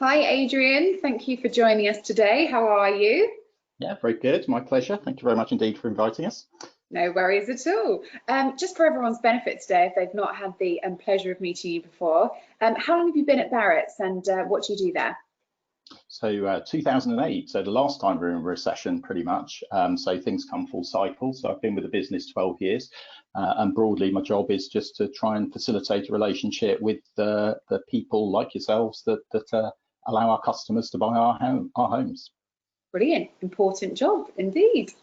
Hi, Adrian. Thank you for joining us today. How are you? Yeah, very good. My pleasure. Thank you very much indeed for inviting us. No worries at all. Just for everyone's benefit today, if they've not had the pleasure of meeting you before, how long have you been at Barratt's and what do you do there? So 2008, so the last time we were in recession pretty much. So things come full cycle. So I've been with the business 12 years and broadly my job is just to try and facilitate a relationship with the people like yourselves that allow our customers to buy our homes. Brilliant, important job indeed.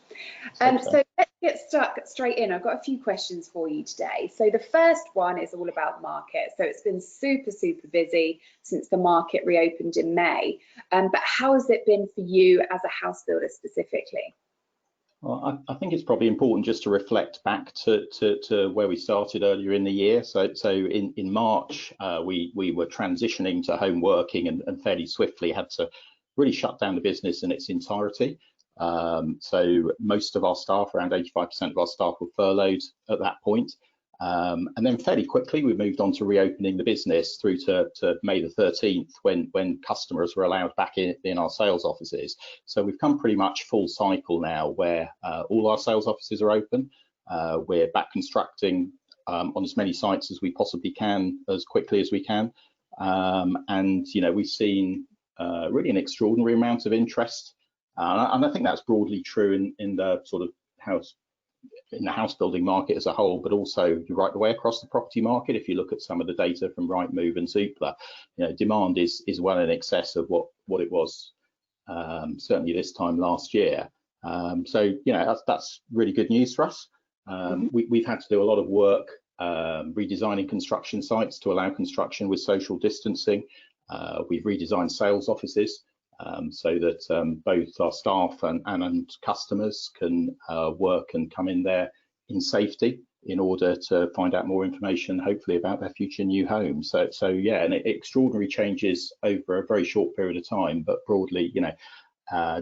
So let's get stuck straight in. I've got a few questions for you today. So the first one is all about the market. So it's been super busy since the market reopened in May. But how has it been for you as a house builder specifically? Well, I think it's probably important just to reflect back to where we started earlier in the year. So in March, we were transitioning to home working and fairly swiftly had to really shut down the business in its entirety. So most of our staff, around 85% of our staff, were furloughed at that point. And then fairly quickly we moved on to reopening the business through to May the 13th when customers were allowed back in our sales offices. So we've come pretty much full cycle now where all our sales offices are open. We're back constructing on as many sites as we possibly can as quickly as we can. And we've seen really an extraordinary amount of interest. And I think that's broadly true in the sort of house building market as a whole, but also right the way across the property market. If you look at some of the data from Rightmove and Zoopla, demand is well in excess of what it was certainly this time last year. So that's really good news for us. We've had to do a lot of work redesigning construction sites to allow construction with social distancing. We've redesigned sales offices so that both our staff and customers can work and come in there in safety in order to find out more information, hopefully, about their future new home. So yeah, and extraordinary changes over a very short period of time, but broadly,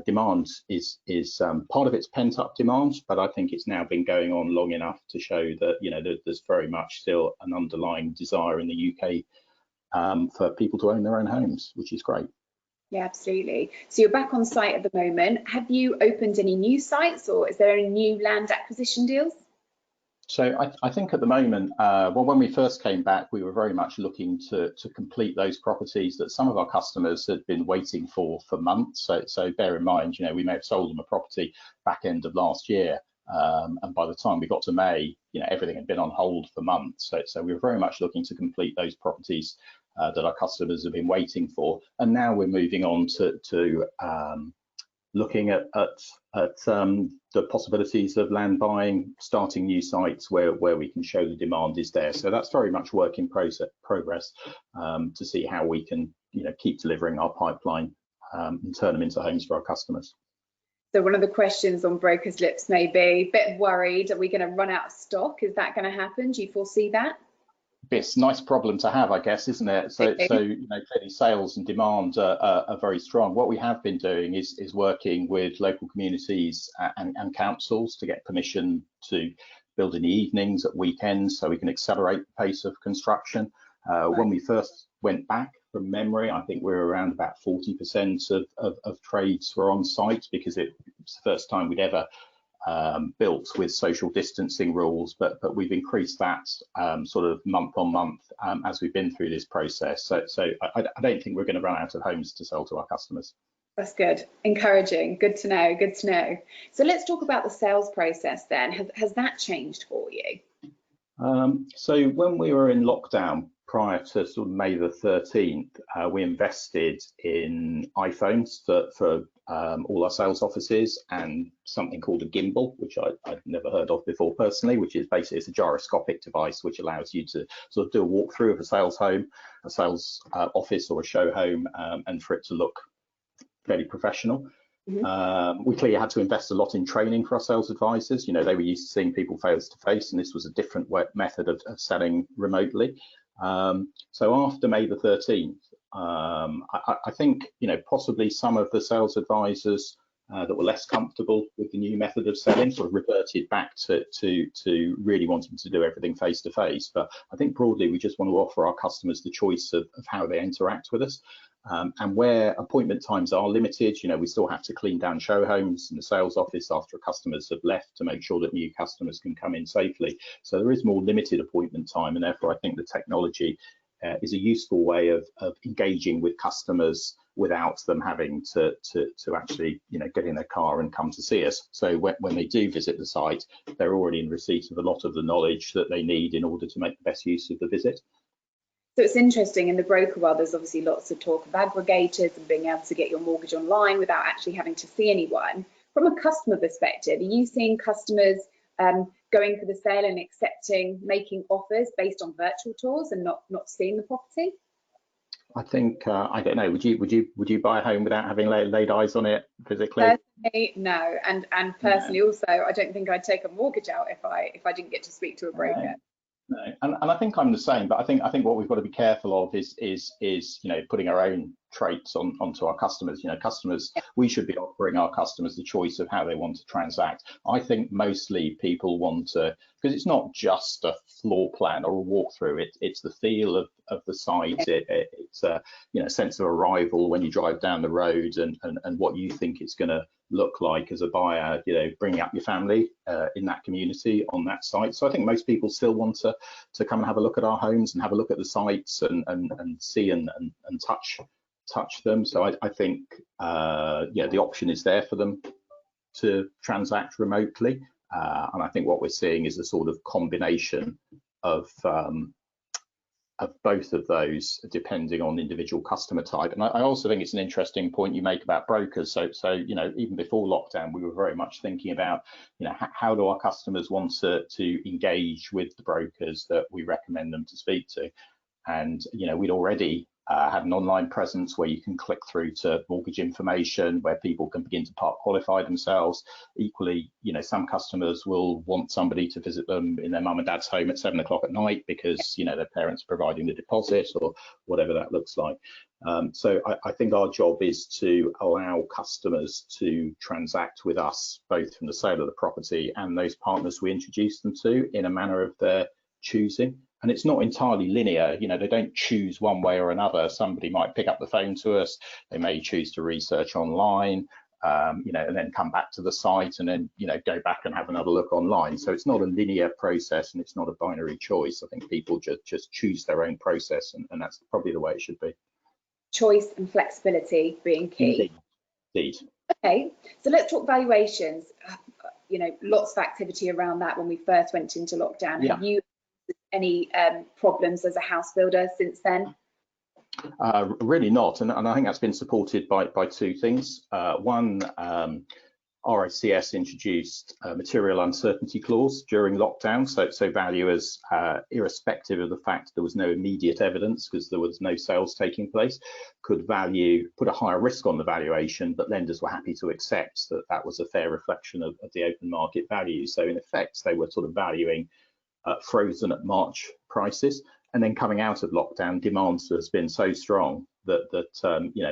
demand is part of its pent-up demand, but I think it's now been going on long enough to show that there's very much still an underlying desire in the UK for people to own their own homes, which is great. Yeah, absolutely. So you're back on site at the moment. Have you opened any new sites or is there any new land acquisition deals? So I think at the moment, well, when we first came back, we were very much looking to complete those properties that some of our customers had been waiting for months. So bear in mind, we may have sold them a property back end of last year. And by the time we got to May, everything had been on hold for months. So we were very much looking to complete those properties that our customers have been waiting for. And now we're moving on to looking at the possibilities of land buying, starting new sites where we can show the demand is there. So that's very much work in progress to see how we can keep delivering our pipeline and turn them into homes for our customers. So one of the questions on brokers' lips may be a bit worried, are we going to run out of stock? Is that going to happen? Do you foresee that? It's a nice problem to have, I guess, isn't it? So clearly sales and demand are very strong. What we have been doing is working with local communities and councils to get permission to build in the evenings, at weekends, so we can accelerate the pace of construction. When we first went back, from memory, I think we were around about 40% of trades were on site because it was the first time we'd ever built with social distancing rules, but we've increased that sort of month on month as we've been through this process. So I don't think we're going to run out of homes to sell to our customers. That's good, encouraging, good to know, good to know. So let's talk about the sales process then. Has that changed for you? So when we were in lockdown prior to sort of May the 13th, we invested in iPhones for all our sales offices and something called a gimbal, which I'd never heard of before personally, which is basically it's a gyroscopic device which allows you to sort of do a walkthrough of a sales home, a sales office or a show home, and for it to look fairly professional. We clearly had to invest a lot in training for our sales advisors. They were used to seeing people face to face, and this was a different method of selling remotely. So after May the 13th, I think possibly some of the sales advisors that were less comfortable with the new method of selling sort of reverted back to really wanting to do everything face to face. But I think broadly we just want to offer our customers the choice of how they interact with us. And where appointment times are limited, we still have to clean down show homes and the sales office after customers have left to make sure that new customers can come in safely. So there is more limited appointment time, and therefore I think the technology is a useful way of engaging with customers without them having to actually get in their car and come to see us. So when they do visit the site, they're already in receipt of a lot of the knowledge that they need in order to make the best use of the visit. So it's interesting, in the broker world, there's obviously lots of talk of aggregators and being able to get your mortgage online without actually having to see anyone. From a customer perspective, are you seeing customers going for the sale and making offers based on virtual tours and not seeing the property? I think I don't know. Would you buy a home without having laid eyes on it physically? Personally, no, and personally also, I don't think I'd take a mortgage out if I didn't get to speak to a broker. No. And I think I'm the same, but I think what we've got to be careful of is putting our own traits onto our customers. Customers, we should be offering our customers the choice of how they want to transact. I think mostly people want to, because it's not just a floor plan or a walkthrough, it's the feel of the site, it's a sense of arrival when you drive down the road, and what you think it's going to look like as a buyer, bringing up your family in that community on that site. So I think most people still want to come and have a look at our homes and have a look at the sites and see and touch them. So I think the option is there for them to transact remotely, and I think what we're seeing is a sort of combination of both of those depending on individual customer type. And I also think it's an interesting point you make about brokers. So even before lockdown, we were very much thinking about how do our customers want to engage with the brokers that we recommend them to speak to. And we'd already had an online presence where you can click through to mortgage information, where people can begin to part qualify themselves. Equally, some customers will want somebody to visit them in their mum and dad's home at 7 o'clock at night because their parents are providing the deposit or whatever that looks like. So I think our job is to allow customers to transact with us, both from the sale of the property and those partners we introduce them to, in a manner of their choosing. And it's not entirely linear, they don't choose one way or another. Somebody might pick up the phone to us, they may choose to research online, and then come back to the site and then, go back and have another look online. So it's not a linear process and it's not a binary choice. I think people just choose their own process, and that's probably the way it should be. Choice and flexibility being key. Indeed. Okay, so let's talk valuations. Lots of activity around that when we first went into lockdown. Yeah. Have you any problems as a house builder since then? Really not, and I think that's been supported by two things. One, RICS introduced a material uncertainty clause during lockdown, so valuers, irrespective of the fact there was no immediate evidence because there was no sales taking place, could put a higher risk on the valuation, but lenders were happy to accept that was a fair reflection of the open market value. So in effect, they were sort of valuing frozen at March prices, and then coming out of lockdown, demand has been so strong that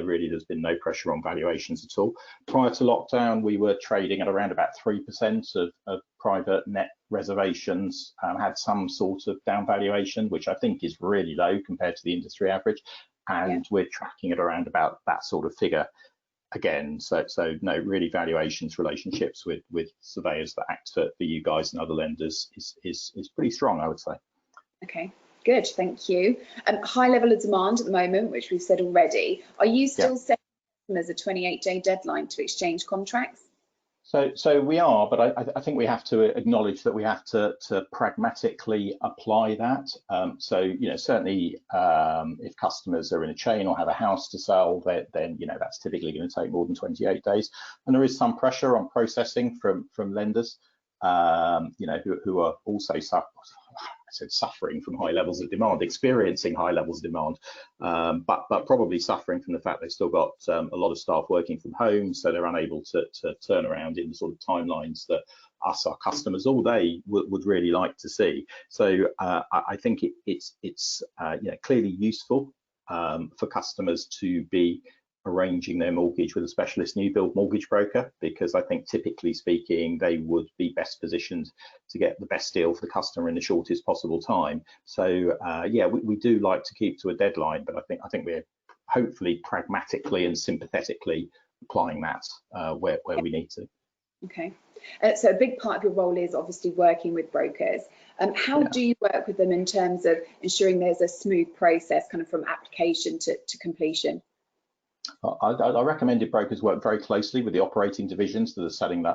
really there's been no pressure on valuations at all. Prior to lockdown, we were trading at around about 3% of private net reservations had some sort of down valuation, which I think is really low compared to the industry average, and we're tracking at around about that sort of figure again. So no, really valuations relationships with surveyors that act for you guys and other lenders is pretty strong, I would say. Okay, good, thank you. High level of demand at the moment, which we've said already. Are you still setting customers a 28-day deadline to exchange contracts? So we are, but I think we have to acknowledge that we have to pragmatically apply that. So certainly if customers are in a chain or have a house to sell, then that's typically going to take more than 28 days. And there is some pressure on processing from lenders, who are also suffering from high levels of demand, experiencing high levels of demand, but probably suffering from the fact they've still got a lot of staff working from home, so they're unable to turn around in the sort of timelines that us, our customers, all day would really like to see. So I think it's clearly useful for customers to be arranging their mortgage with a specialist new build mortgage broker, because I think typically speaking they would be best positioned to get the best deal for the customer in the shortest possible time. So we do like to keep to a deadline, but I think we're hopefully pragmatically and sympathetically applying that where we need to. Okay, so a big part of your role is obviously working with brokers. How do you work with them in terms of ensuring there's a smooth process kind of from application to completion? I recommended brokers work very closely with the operating divisions that are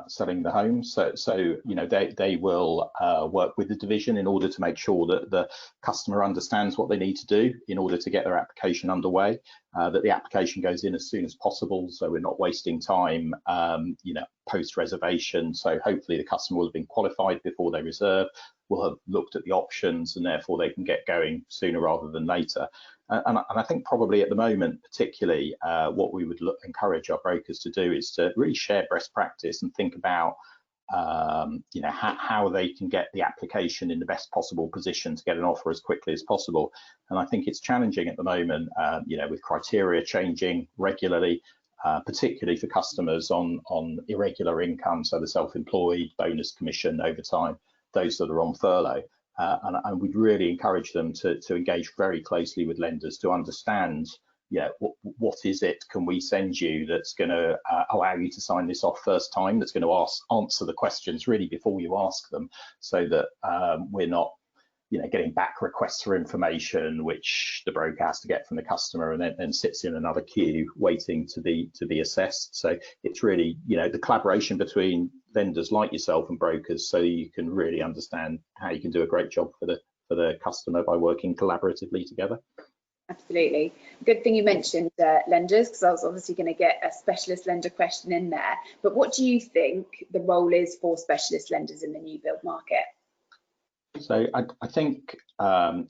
selling the homes. So you know, they will work with the division in order to make sure that the customer understands what they need to do in order to get their application underway, that the application goes in as soon as possible, so we're not wasting time, you know, post reservation. So hopefully the customer will have been qualified before they reserve, will have looked at the options, and therefore they can get going sooner rather than later. And I think probably at the moment, particularly, what we would encourage our brokers to do is to really share best practice and think about, you know, how they can get the application in the best possible position to get an offer as quickly as possible. And I think it's challenging at the moment, you know, with criteria changing regularly, particularly for customers on irregular income, so the self-employed, bonus, commission, overtime, those that are on furlough. And we'd really encourage them to engage very closely with lenders to understand, yeah, what is it can we send you that's going to allow you to sign this off first time, that's going to answer the questions really before you ask them, so that we're not, you know, getting back requests for information which the broker has to get from the customer and then sits in another queue waiting to be assessed. So it's really, you know, the collaboration between lenders like yourself and brokers, so you can really understand how you can do a great job for the customer by working collaboratively together. Absolutely. Good thing you mentioned lenders, because I was obviously going to get a specialist lender question in there. But what do you think the role is for specialist lenders in the new build market? So I think,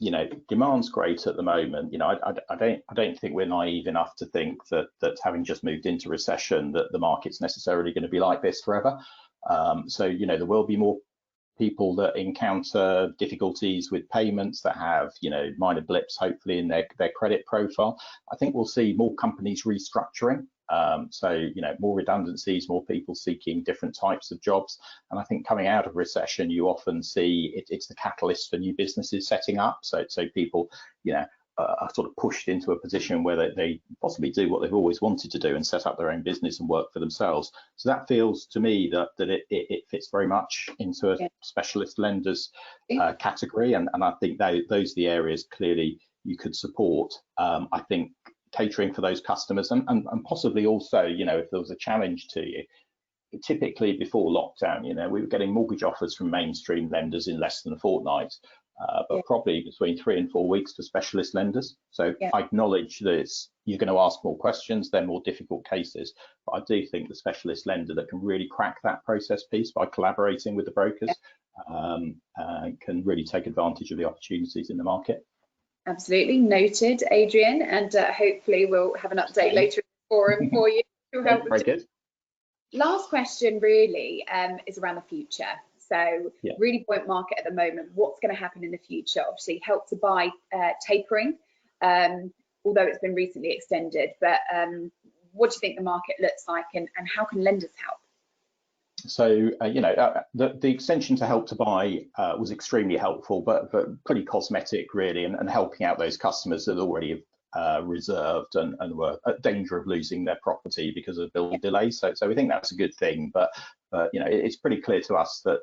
you know, demand's great at the moment. You know, I don't think we're naive enough to think that having just moved into recession that the market's necessarily going to be like this forever. So, you know, there will be more people that encounter difficulties with payments, that have, you know, minor blips hopefully in their credit profile. I think we'll see more companies restructuring. So, you know, more redundancies, more people seeking different types of jobs. And I think coming out of recession, you often see it's the catalyst for new businesses setting up. So people, you know, are sort of pushed into a position where they possibly do what they've always wanted to do and set up their own business and work for themselves. So that feels to me that it fits very much into a specialist lenders category. And I think those are the areas clearly you could support. I think catering for those customers and possibly also, you know, if there was a challenge to you, typically before lockdown, you know, we were getting mortgage offers from mainstream lenders in less than a fortnight, but probably between 3 and 4 weeks for specialist lenders. So I acknowledge that you're going to ask more questions, they're more difficult cases, but I do think the specialist lender that can really crack that process piece by collaborating with the brokers can really take advantage of the opportunities in the market. Absolutely, noted, Adrian, and hopefully we'll have an update later in the forum for you. Very good. Last question really is around the future. So really buoyant market at the moment. What's going to happen in the future? Obviously, Help to Buy tapering, although it's been recently extended. But what do you think the market looks like, and how can lenders help? So, you know, the extension to Help to Buy was extremely helpful, but pretty cosmetic really, and helping out those customers that already have reserved and were at danger of losing their property because of bill delays. So we think that's a good thing, but you know, it's pretty clear to us that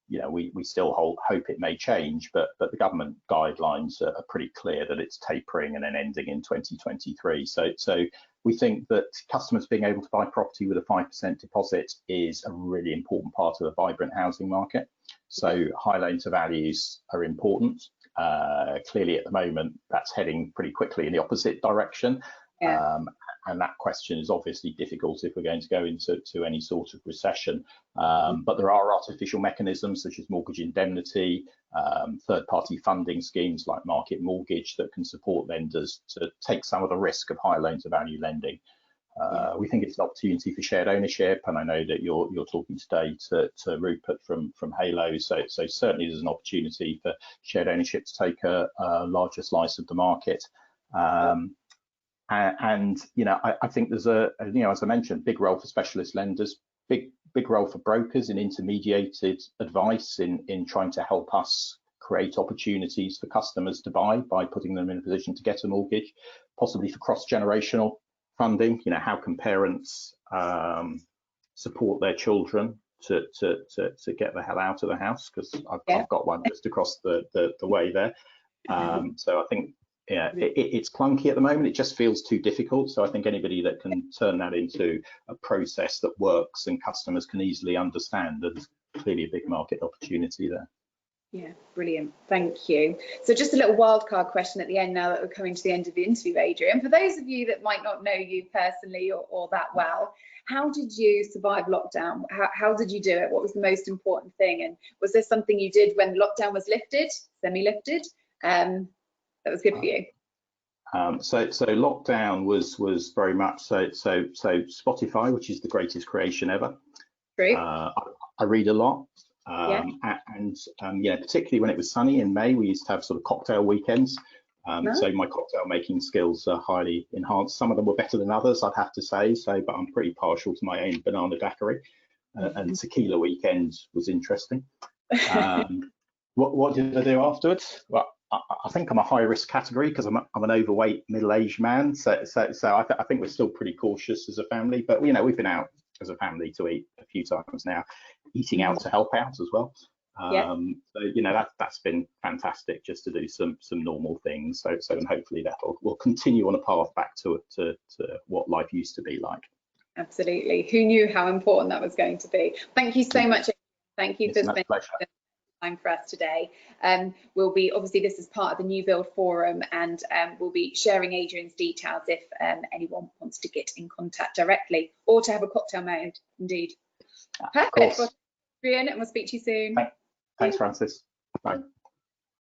you know, we still hope it may change, but the government guidelines are pretty clear that it's tapering and then ending in 2023. So we think that customers being able to buy property with a 5% deposit is a really important part of a vibrant housing market. So high loan to values are important. Clearly at the moment that's heading pretty quickly in the opposite direction. And that question is obviously difficult if we're going to go into any sort of recession. But there are artificial mechanisms such as mortgage indemnity, third-party funding schemes like market mortgage that can support lenders to take some of the risk of high loan-to-value lending. We think it's an opportunity for shared ownership, and I know that you're talking today to Rupert from Halo. So certainly there's an opportunity for shared ownership to take a larger slice of the market. And you know, I think there's you know, as I mentioned, big role for specialist lenders, big role for brokers in intermediated advice in trying to help us create opportunities for customers to buy by putting them in a position to get a mortgage. possibly for cross-generational funding. You know, how can parents support their children to get the hell out of the house, because I've got one just across the way there. So I think, yeah, it's clunky at the moment. It just feels too difficult. So I think anybody that can turn that into a process that works and customers can easily understand, there's clearly a big market opportunity there. Yeah, brilliant. Thank you. So just a little wildcard question at the end now that we're coming to the end of the interview, Adrian. For those of you that might not know you personally or that well, how did you survive lockdown? How did you do it? What was the most important thing? And was there something you did when lockdown was lifted, semi-lifted, that was good for you? So lockdown was very much so Spotify, which is the greatest creation ever. True. I read a lot. And yeah, particularly when it was sunny in May, we used to have sort of cocktail weekends. So my cocktail making skills are highly enhanced. Some of them were better than others, I'd have to say. But I'm pretty partial to my own banana daiquiri. And tequila weekend was interesting. What did I do afterwards? Well, I think I'm a high risk category because I'm an overweight middle-aged man. So I think we're still pretty cautious as a family. But you know, we've been out as a family to eat a few times now, eating out to help out as well. So you know, that's been fantastic, just to do some normal things. So and hopefully that will continue on a path back to what life used to be like. Absolutely. Who knew how important that was going to be? Thank you so much. Thank you for spending time for us today. We'll be, obviously this is part of the New Build Forum, and we'll be sharing Adrian's details if anyone wants to get in contact directly or to have a cocktail mode. Indeed. Perfect. Well, Adrian, and we'll speak to you soon. Thanks, Francis. Bye.